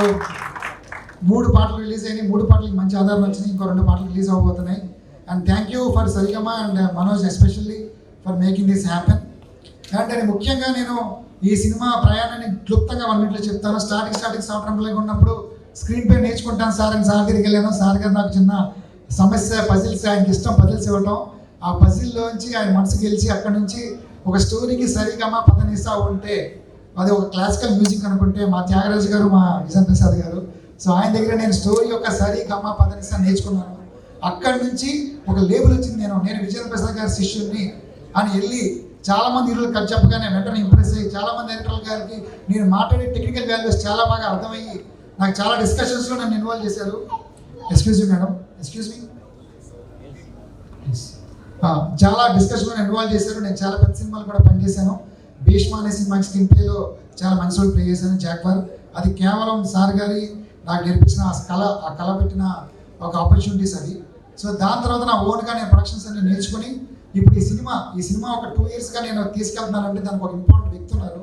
3 పాటలు రిలీజ్ అయినాయి. 3 పాటలకి మంచి ఆధారం వచ్చినాయి. ఇంకో 2 పాటలు రిలీజ్ అవ్వబోతున్నాయి. And thank you for Saregama and Manoj especially for making this happen. అండ్ ముఖ్యంగా నేను ఈ సినిమా ప్రయాణాన్ని క్లుప్తంగా 1 minute చెప్తాను. స్టార్టింగ్ సంవత్సరంలో ఉన్నప్పుడు స్క్రీన్ పే నేర్చుకుంటాను సార్ అని సార్ దగ్గరికి వెళ్ళాను. సార్ గారు నాకు చిన్న సమస్య, పజిల్స్, ఆయనకి ఇష్టం పజిల్స్ ఇవ్వటం. ఆ పజిల్లోంచి ఆయన మనసు గెలిచి అక్కడ నుంచి ఒక స్టోరీకి సరిగమ పదనిసా ఉంటే అది ఒక క్లాసికల్ మ్యూజిక్ అనుకుంటే మా త్యాగరాజు గారు, మా విజయ్ ప్రసాద్ గారు. సో ఆయన దగ్గర నేను స్టోరీ యొక్క సరిగమ పదనిసా నేర్చుకున్నాను. అక్కడి నుంచి ఒక లేబుల్ వచ్చింది. నేను విజయ్ ప్రసాద్ గారి శిష్యుడిని అని వెళ్ళి చాలామంది హీరోలు కథ చెప్పగానే వెంటనే ఇంప్రెస్ అయ్యి చాలామంది డైరెక్టర్ల గారికి నేను మాట్లాడే టెక్నికల్ వాల్యూస్ చాలా బాగా అర్థమయ్యి నాకు చాలా డిస్కషన్స్లో నన్ను ఇన్వాల్వ్ చేశారు. Excuse me madam, excuse me, చాలా డిస్కషన్లో ఇన్వాల్వ్ చేశారు. నేను చాలా పెద్ద సినిమాలు కూడా పనిచేశాను. భీష్మ అనే సినిమాకి స్క్రీన్ ప్లేలో చాలా మంచి రోల్ ప్లే చేశాను, జాక్వార్. అది కేవలం సార్ గారి నాకు నేర్పించిన ఆ కళ పెట్టిన ఒక ఆపర్చునిటీస్ అది. సో దాని తర్వాత నా ఓన్గా నేను ప్రొడక్షన్స్ అన్ని నేర్చుకుని ఇప్పుడు ఈ సినిమా ఒక 2 yearsగా నేను తీసుకెళ్తున్నానంటే దానికి ఒక ఇంపార్టెంట్ వ్యక్తి ఉన్నారు.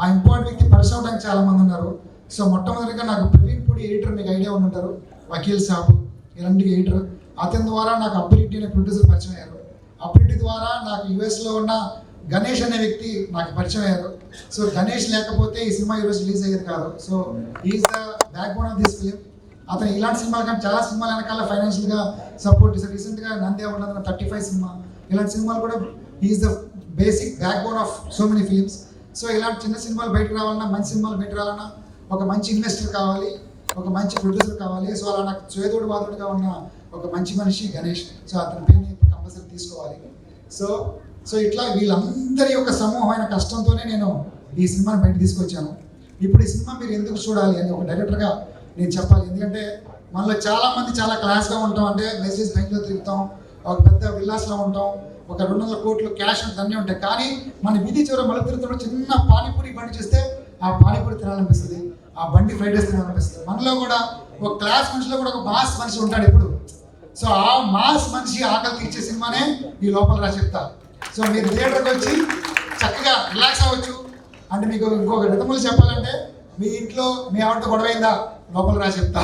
ఆ ఇంపార్టెంట్ వ్యక్తి పరిచయం అవడానికి చాలా మంది ఉన్నారు. సో మొట్టమొదటిగా నాకు ప్రవీణ్ పూడి ఎడిటర్, మీకు ఐడియా ఉండి ఉంటారు, వకీల్ సాబు ఇలాంటి ఎడిటర్. అతని ద్వారా నాకు అబ్బిరెడ్డి అనే ప్రొడ్యూసర్ పరిచయం అయ్యారు. అబ్బిరెడ్డి ద్వారా నాకు యుఎస్లో ఉన్న గణేష్ అనే వ్యక్తి నాకు పరిచయం అయ్యారు. సో గణేష్ లేకపోతే ఈ సినిమా ఈరోజు రిలీజ్ అయ్యేది కాదు. So is the back bone of this film. అతను ఇలాంటి సినిమాలు కానీ చాలా సినిమాలు వెనకాల ఫైనాన్షియల్గా సపోర్ట్ చేశారు. రీసెంట్గా నంది అవ్వడం 35 సినిమా, ఇలాంటి సినిమాలు కూడా is the basic back bone of so many films. So ఇలాంటి చిన్న సినిమాలు బయటకు రావాలన్నా, మంచి సినిమాలు బయటకు రావాలన్నా ఒక మంచి ఇన్వెస్టర్ కావాలి, ఒక మంచి ప్రొడ్యూసర్ కావాలి. సో అలా నాకు చేదోడు వాదోడుగా ఉన్న ఒక మంచి మనిషి గణేష్. సో అతని పేరుని ఇప్పుడు కంపల్సరీ తీసుకోవాలి. సో ఇట్లా వీళ్ళందరి యొక్క సమూహమైన కష్టంతోనే నేను ఈ సినిమాని బయట తీసుకొచ్చాను. ఇప్పుడు ఈ సినిమా మీరు ఎందుకు చూడాలి అని ఒక డైరెక్టర్గా నేను చెప్పాలి. ఎందుకంటే మనలో చాలామంది చాలా క్లాస్గా ఉంటాం, అంటే మెసేజ్ బ్యాంక్లో తిరుగుతాం, ఒక పెద్ద విల్లాస్లో ఉంటాం, ఒక 200 కోట్లు క్యాష్ అన్నీ ఉంటాయి. కానీ మన వీధి చివర మళ్ళీ తిరుగుతున్న చిన్న పానీపూరి బండి చూస్తే ఆ పానీపూరి తినాలనిపిస్తుంది, ఆ బండి ఫ్రైడ్ రైస్ తినాలనిపిస్తుంది. మనలో కూడా ఒక క్లాస్ మనిషిలో కూడా ఒక మాస్ మనిషి ఉంటాడు ఎప్పుడు. సో ఆ మాస్ మనిషి ఆకలి తీర్చే సినిమానే ఈ లోపల రా చెప్తా. సో మీరు థియేటర్కి వచ్చి చక్కగా రిలాక్స్ అవ్వచ్చు. అంటే మీకు ఇంకొక రిథములు చెప్పాలంటే, మీ ఇంట్లో మీ ఆవిడతో గొడవైందా, లోపల రా చెప్తా,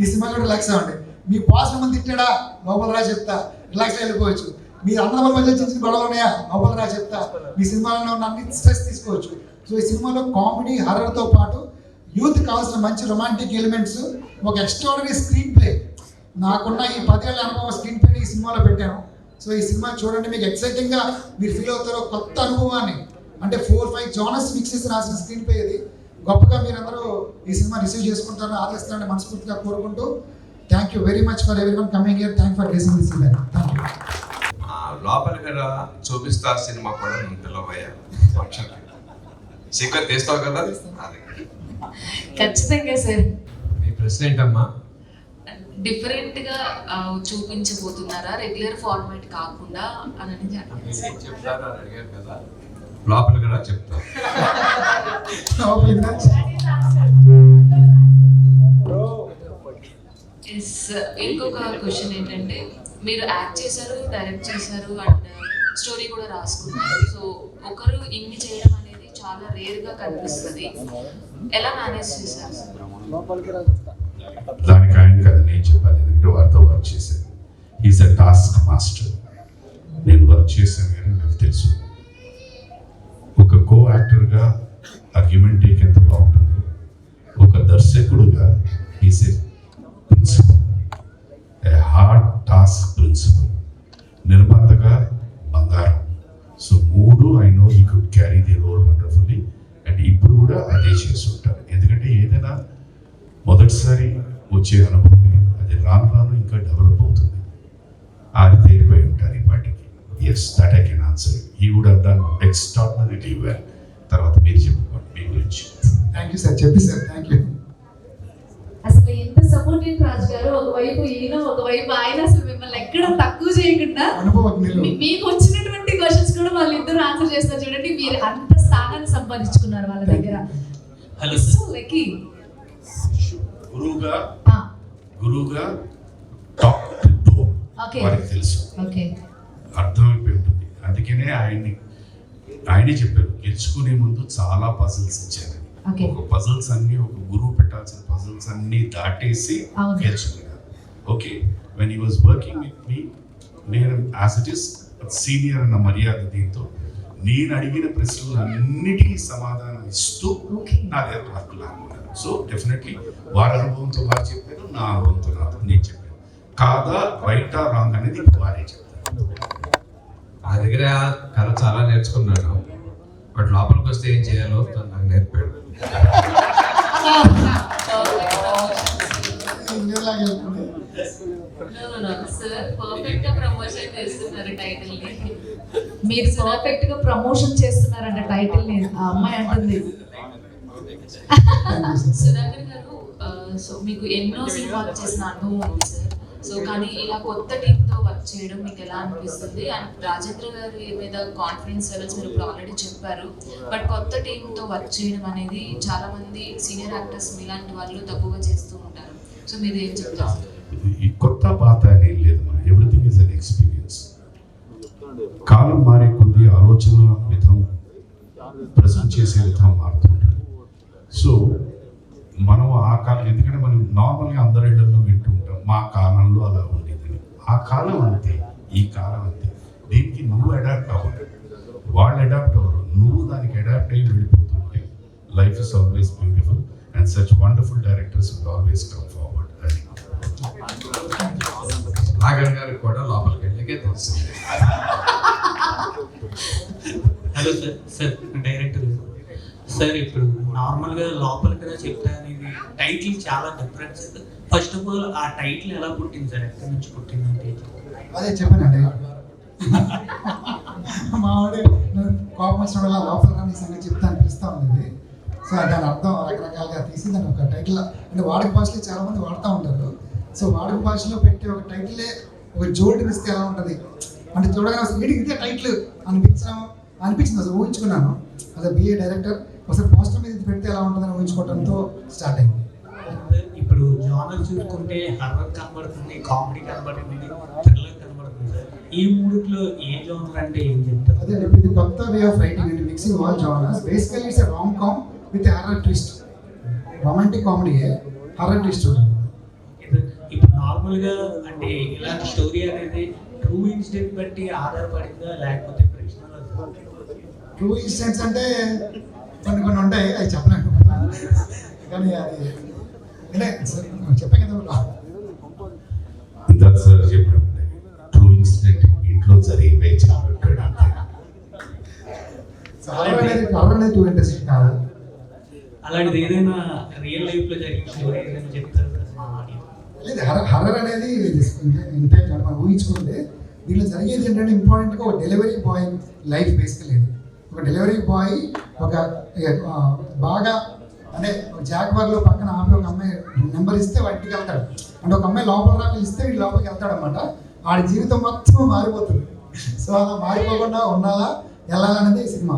ఈ సినిమాలో రిలాక్స్ అవ్వండి. మీ బాస్ మిమ్మల్ని తిట్టాడా, లోపల రా చెప్తా, రిలాక్స్ వెళ్ళిపోవచ్చు. మీ అన్నదమ్ముల మధ్య చిన్న చిన్న గొడవలు ఉన్నాయా, లోపల రా చెప్తా, మీ సినిమాలో ఉన్న అన్ని స్ట్రెస్ తీసుకోవచ్చు. సో ఈ సినిమాలో కామెడీ, హర్రర్తో పాటు యూత్ కావాల్సిన మంచి రొమాంటిక్ ఎలిమెంట్స్, ఒక ఎక్స్ట్రాడనరీ స్క్రీన్ ప్లే, నాకున్న ఈ 10 ఏళ్ళ అనుభవం స్క్రీన్ ప్లేని ఈ సినిమాలో పెట్టాను. సో ఈ సినిమా చూడండి, మీకు ఎక్సైటింగ్గా మీరు ఫీల్ అవుతారో, కొత్త అనుభవాన్ని. అంటే 4-5 జానర్స్ మిక్స్ చేసి రాసిన స్క్రీన్ ప్లే ఇది. గొప్పగా మీరందరూ ఈ సినిమా రిసీవ్ చేసుకుంటారని ఆదరిస్తారని మనస్ఫూర్తిగా కోరుకుంటూ, thank you very much for everyone coming here. Thank for gracing this event. Thank you. లోపలికి చూపిస్తా సినిమా కూడా నేను పిలవయ్యా, సీక్వెన్స్ తీస్తావు కదా. ఖచ్చితంగా సార్. మీ ప్రశ్న ఏంటమ్మా? డిఫరెంట్ గా చూపించబోతున్నారా, రెగ్యులర్ ఫార్మాట్ కాకుండా అని చెప్తారా అని అడిగారు కదా, లోపలికి రా చెప్తా. ఇంకొక క్వశ్చన్ ఏంటంటే, మీరు యాక్ట్ చేశారు, డైరెక్ట్ చేశారు అండ్ స్టోరీ కూడా రాసుకున్నారు. సో ఒకరు ఇన్ని చేయడం అనేది చాలా రేర్ గా కనిపిస్తుంది. ఎలా మేనేజ్ చేశారు? దానికి ఆయన కదా నేను చెప్పాలి, ఎందుకంటే వారితో వర్క్ చేశాను. Is a task master. నేను వర్క్ చేశాను కానీ నాకు తెలుసు ఒక కో యాక్టర్గా ఆ గివ్ అండ్ టేక్ ఎంత బాగుంటుందో, ఒక దర్శకుడుగా is a principle, a hard task principle, నిర్మాతగా బంగారం. సో మూడు I know he could carry the role wonderfully. And ఇప్పుడు కూడా అదే చేస్తుంటారు. ఎందుకంటే ఏదైనా మొదటిసారి వచ్చే అనుభవం, అది రాను రాను ఇంకా డెవలప్ అవుతుంది. అది తేలిపోయి ఉంటారు ఈ పాటికి. Yes, that I can answer. He would have done extraordinarily well. తర్వాత మీరు చెప్పుకోండి మీ గురించి. థ్యాంక్ యూ సార్, చెప్పి సార్, థ్యాంక్ యూ. అసలు ఎంత సపోర్టివ్ రాజు గారు, ఒకవైపు ఈయన, ఒకవైపు ఆయన, అసలు మిమ్మల్ని ఎక్కడ తక్కువ చేయకుండా మీకు వచ్చినటువంటి క్వశ్చన్స్ కూడా వాళ్ళిద్దరు ఆన్సర్ చేస్తారు. చూడండి, మీరు అంత స్థానాన్ని సంపాదించుకున్నారు వాళ్ళ దగ్గర. Hello so lucky. గురువుగా టాప్ టు టో వారికి తెలుసు, అర్థమైపోయి ఉంటుంది. అందుకనే ఆయనే చెప్పారు, గెలుచుకునే ముందు చాలా పజిల్స్ ఇచ్చారు. ఒక పజిల్స్ అన్ని, ఒక గురువు పెట్టాల్సిన పజిల్స్ అన్ని దాటేసి గెలుచుకున్నారు. Okay, when he was working with me, నేను యాజ్ ఇట్ ఈస్ సీనియర్ అన్న మర్యాద, దీంతో నేను అడిగిన ప్రశ్నలు అన్నిటికీ సమాధానం ఇస్తూ నా దగ్గర వర్కులు అనుకున్నారు. సో డెఫినెట్లీ వారి అనుభవంతో వారు చెప్పారు, నా అనుభవంతో నేను చెప్పాను. కాదా రైటా రాంగ్ అనేది వారే చెప్తారు. నా దగ్గర కథ చాలా నేర్చుకున్నాను, బట్ లోపలికి వస్తే ఏం చేయాలో తను నాకు నేర్పాడు. మీరు పర్ఫెక్ట్ గా ప్రమోషన్ చేస్తున్నారంట టైటిల్ ని, ఆ అమ్మాయి అంటుంది. సుధాకర్ గారు, సో మీకు ఎన్నో సినిమాలు చేసిన అనుభవం ఉంది సార్. సో కానీ ఇలా కొత్త టీంతో వర్క్ చేయడం మీకు ఎలా అనిపిస్తుంది? అండ్ రాజేంద్ర గారి మీద కాన్ఫిడెన్స్ లెవెల్స్ మీరు ఇప్పుడు ఆల్రెడీ చెప్పారు, బట్ కొత్త టీంతో వర్క్ చేయడం అనేది చాలా మంది సీనియర్ యాక్టర్స్ మీలాంటి వాళ్ళు తక్కువగా చేస్తూ ఉంటారు. సో మీరు ఏం చెప్తారు? ఈ కొత్త పాత అనేది లేదు, మన ఎవ్రీథింగ్ ఇస్ అన్ ఎక్స్పీరియన్స్. కాలం మారే కొద్ది ఆలోచన విధం, ప్రజెంట్ చేసే విధం మారుతుంటుంది. సో మనం ఆ కాలం, ఎందుకంటే మనం నార్మల్గా అందరి ఇళ్లలో వింటూ ఉంటాం, మా కాలంలో అలా ఉండేదని. ఆ కాలం అంతే, ఈ కాలం అంతే. దీనికి నువ్వు అడాప్ట్ అవ్వాలి, వాళ్ళు అడాప్ట్ అవ్వరు, నువ్వు దానికి అడాప్ట్ అయ్యి వెళ్ళిపోతుంటే life is always beautiful and such wonderful directors will always come forward. Nagan గారికి కూడా లోపలికి వెళ్ళకే తెలిసింది. Hello sir. Sir director sir, ఇప్పుడు నార్మల్గా లోపలికి కదా చెప్తా అనేది టైటిల్ చాలా different sir. First of all ఆ టైటిల్ ఎలా పుట్టింది సార్, ఎక్కడి నుంచి పుట్టింది అంటే? అదే చెప్పానండి, మా వాడు కోపం వచ్చిన వల్ల లోపల నీ సంగతి చెప్తాను పిలుస్తూ ఉంది. సో దాని అర్థం రకరకాలుగా తీసి దాన్ని ఒక టైటిల్ అంటే వాడుక భాషలో చాలా మంది వాడుతూ ఉంటారు. సో వాడుక భాషలో పెట్టి ఒక టైటిలే ఒక జోడు ఇస్తే ఎలా ఉంటుంది అంటే చూడగానే అసలు వీడికి ఇదే టైటిల్ అనిపించింది. అసలు ఊహించుకున్నాను అదే బిఏ డైరెక్టర్ అసలు పోస్టర్ మీద ఇది పెడితే ఎలా ఉంటుందని ఊహించుకోవడంతో స్టార్ట్ అయింది. ఇప్పుడు జానర్ చూసుకుంటే హర్రర్ కనబడుతుంది, కామెడీ కనబడుతుంది, థ్రిల్లర్ కనబడుతుంది సార్. ఈ మూడిట్లో ఏ జానర్ అంటే ఏం చెప్తారు? అదే ఇది కొత్త వే ఆఫ్ రైటింగ్ అండి, mixing all genres. Basically it's rom com with horror twist. Romantic కామెడీయే, హర్రర్ ట్విస్ట్ ఉంటుంది. ఇప్పుడు నార్మల్గా అంటే ఇలాంటి స్టోరీ అనేది ట్రూ ఇన్సిడెంట్ బట్టి ఆధారపడిందా లేకపోతే ట్రూ ఇన్సిడెంట్స్ అంటే కొన్ని ఉంటాయి, అవి చెప్పలేను కానీ అది చెప్పాను కదా. ఇందాక సార్ చెప్పినప్పుడు ట్రూ ఇన్సిడెంట్ ఇంట్లో జరిగే చెప్పాడు అంతే. హర్రర్ అనేది టూ ఇంట్రెస్టింగ్ కాదు. అలాంటిది ఏదైనా రియల్ లైఫ్ లో జరిగిన స్టోరీ ఏదైనా చెప్తారు లేదు, హర్రర్ అనేది ఇంపాక్ట్ మనం ఊహించుకుంటే దీనిలో జరిగేది ఏంటంటే ఇంపార్టెంట్గా ఒక డెలివరీ బాయ్ లైఫ్ బేసికలీ. ఒక డెలివరీ బాయ్ ఒక బాగా అంటే జాగ్వార్లో పక్కన ఆపి ఒక అమ్మాయి నెంబర్ ఇస్తే వాటికి వెళ్తాడు. అంటే ఒక అమ్మాయి లోపల రాకి ఇస్తే వీడి లోపలికి వెళ్తాడు అనమాట. వాడి జీవితం మొత్తం మారిపోతుంది. సో అలా మారిపోకుండా ఉండాలా వెళ్ళాలనేది సినిమా.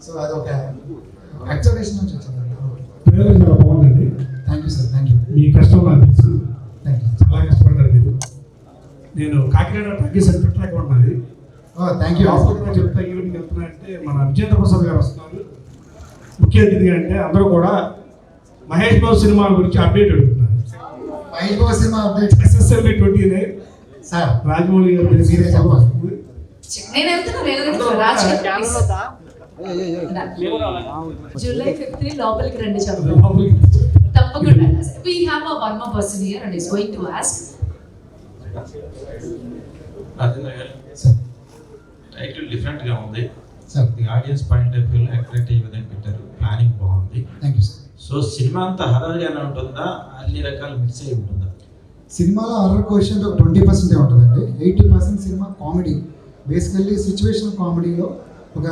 సో అది ఒక ఎక్స్పెక్టేషన్ నుంచి వచ్చింది. చాలా బాగుందండి. Thank you sir, thank you. మీ కష్టం నాకు తెలుసు, థ్యాంక్ యూ. చాలా కష్టపడ్డారు మీరు. నేను కాకినాడ తగ్గిసారి పెట్టలేక ఉన్నది. Thank you. హాస్పిటల్ చెప్తా ఈవెంట్కి వెళ్తున్నా అంటే మన విజేంద్ర ప్రసాద్ గారు వస్తున్నారు. ముఖ్య అతిథిగా అంటే అందరూ కూడా మహేష్ బాబు సినిమా గురించి అప్డేట్ అడుగుతున్నారు. Mahesh Babu cinema update SSLV 29 sir Rajamouli గారు మీరే చెప్పాలి. నేను వెళ్తున్నా రాజ్ జూలై 5th లోపలికి రండి చెప్పండి తప్పకుండా. We have a one more person here and is going to ask. Rajendra గారు, టైటిల్ డిఫరెంట్ గా ఉంది sir. The audience point of వ్యూలో అట్రాక్ట్ అయ్యే విధంగా పెట్టారు, ప్లానింగ్ బాగుంది. Thank you sir. So cinema అంతా హర్రర్ గానే ఉంటుందా, అన్ని రకాల మిక్స్ అయి ఉంటుందా? సినిమాలో హర్రర్ క్వశ్చన్ ఒక 20% ఉంటుందండి. 80% సినిమా కామెడీ. బేసికల్లీ సిచ్యువేషనల్ కామెడీలో ఒక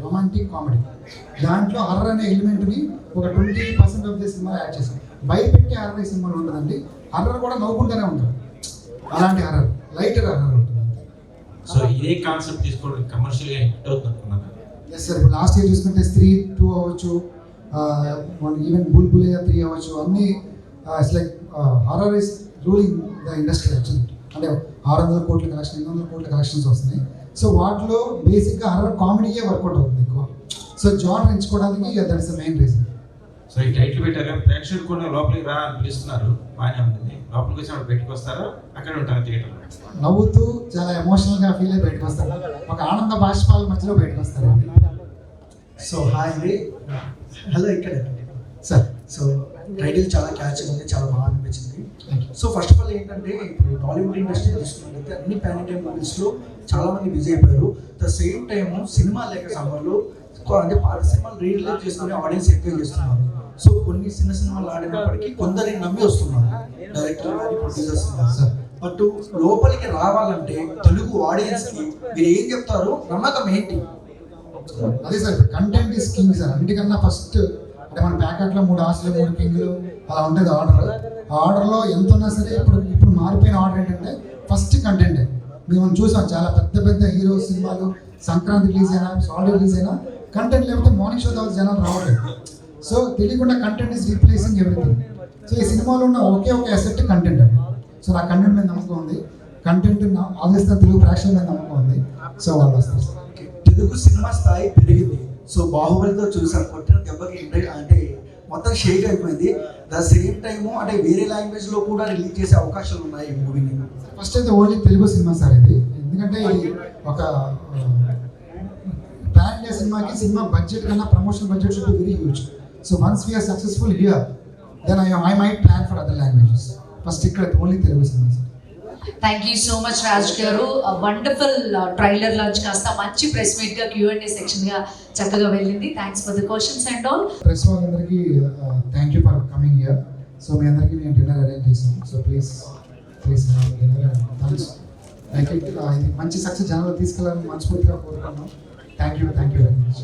రొమాంటిక్ కామెడీ. దాంట్లో హర్రర్ అనే ఎలిమెంట్ని ఒక 20% ఆఫ్ ది సినిమా యాడ్ చేసాం. భయపెట్టే హర్రర్ ఈ సినిమాలో ఉంటుందండి. హర్రర్ కూడా నవ్వుకుంటూనే ఉంటుంది. అలాంటి హర్రర్, లైట్ హర్రర్ ఉంటుంది. సో ఇదే కాన్సెప్ట్ తీసుకోవడం కమర్షియల్గా హిట్ అవుతుంది అనుకున్నాను. Yes sir. ఇప్పుడు లాస్ట్ ఇయర్ చూసుకుంటే స్త్రీ 2 అవ్వచ్చు, ఈవెన్ బుల్బులయ్య 3 అవ్వచ్చు. అన్నీ it's like horror is ruling the industry actually. అంటే 600 కోట్ల కలెక్షన్, 800 కోట్ల కలెక్షన్స్ వస్తున్నాయి. సో వాటిలో బేసిక్గా హర్రర్ కామెడీయే వర్కౌట్ అవుతుంది ఎక్కువ. సో జానర్ ఎంచుకోవడానికి that is the main reason. So ఈ టైటిల్ పెట్టారు, ప్రేక్షకులు కూడా లోపలికి రా అని పిలుస్తున్నారు, బాగానే ఉంటుంది. లోపలికి వచ్చి బయటకు వస్తారా, అక్కడ ఉంటారా థియేటర్లో? నవ్వుతూ చాలా ఎమోషనల్గా ఫీల్ అయ్యి బయటకు వస్తారు. ఒక ఆనంద బాష్పాల మధ్యలో బయటకు వస్తారు. సో హాయ్ అండి. హలో ఇక్కడ సార్. సో టైటిల్ చాలా క్యాచ్గా ఉంది, చాలా బాగా అనిపించింది. సో ఫస్ట్ ఆఫ్ ఆల్ ఏంటంటే ఇప్పుడు టాలీవుడ్ ఇండస్ట్రీ చూసుకున్నట్లయితే అన్ని పాన్ ఇండియా మూవీస్లో చాలా మంది బిజీ అయిపోయారు. ద సేమ్ టైమ్ సినిమా లేక సమ్మర్లో అంటే పాత సినిమాలు రిలీజ్ చేసుకుని ఆడియన్స్ ఎంకరేజ్ చేస్తున్నారు. సో కొన్ని చిన్న సినిమాలు ఆడినప్పటికీ కొందరిని నమ్మి వస్తున్నారు డైరెక్టర్ కానీ ప్రొడ్యూసర్స్ కానీ. బట్ లోపలికి రావాలంటే తెలుగు ఆడియన్స్కి మీరు ఏం చెప్తారు, నమ్మకం ఏంటి? అదే sir, content is king sir. అన్నిటికన్నా ఫస్ట్ అంటే మన ప్యాకెట్లో 3 ఆశలు 3 కింగ్లు అలా ఉంటుంది ఆర్డర్. ఆ ఆర్డర్లో ఎంత ఉన్నా సరే ఇప్పుడు మారిపోయిన ఆర్డర్ ఏంటంటే ఫస్ట్ కంటెంటే. మేము చూసాం చాలా పెద్ద హీరో సినిమాలు సంక్రాంతి రిలీజ్ అయినా, సాలిడ్ రిలీజ్ అయినా కంటెంట్ లేకపోతే మార్నింగ్ షో తర్వాత జనాలు రావట్లేదు. సో తెలియకుండా content is replacing everything. So ఈ సినిమాలో ఉన్న ఒకే ఒక అసెట్ కంటెంట్ అండి. సో నా కంటెంట్ మీద నమ్మకం ఉంది. కంటెంట్ ఆలోచిస్తున్న తెలుగు ప్రేక్షకుల మీద నమ్మకం ఉంది. సో వాళ్ళు వస్తారు సార్. తెలుగు సినిమా స్థాయి పెరిగింది. సో బాహుబలితో చూసాం, కొట్టిన దెబ్బకి అంటే మొత్తం షేక్ అయిపోయింది. ద సేమ్ టైము అంటే వేరే లాంగ్వేజ్లో కూడా రిలీజ్ చేసే అవకాశాలు ఉన్నాయి ఈ మూవీని. ఫస్ట్ అయితే ఓన్లీ తెలుగు సినిమా సార్ ఇది. ఎందుకంటే ఇది ఒక పాన్ ఇండియా సినిమాకి సినిమా బడ్జెట్ కన్నా promotion budget should be very huge. So once we're successful here then I might plan for other languages. First ఇక్కడ only Telugu cinema sir. Thank you so much Raj గారు. వండర్ఫుల్ ట్రైలర్ లాంచ్ కాస్త మంచి ప్రెస్ మీట్ గా Q&A సెక్షన్ గా చక్కగా వెళ్ళింది. Thanks for the questions and all. Press వాళ్ళందరికీ thank you for coming here. So మీ అందరికీ నేను డిన్నర్ అరేంజ్ చేశాను. So please dinner thanks. ఇది మంచి సక్సెస్ జనాలు తీసుకెళ్ళాలని మనస్ఫూర్తిగా కోరుకున్నాం. Thank you very much.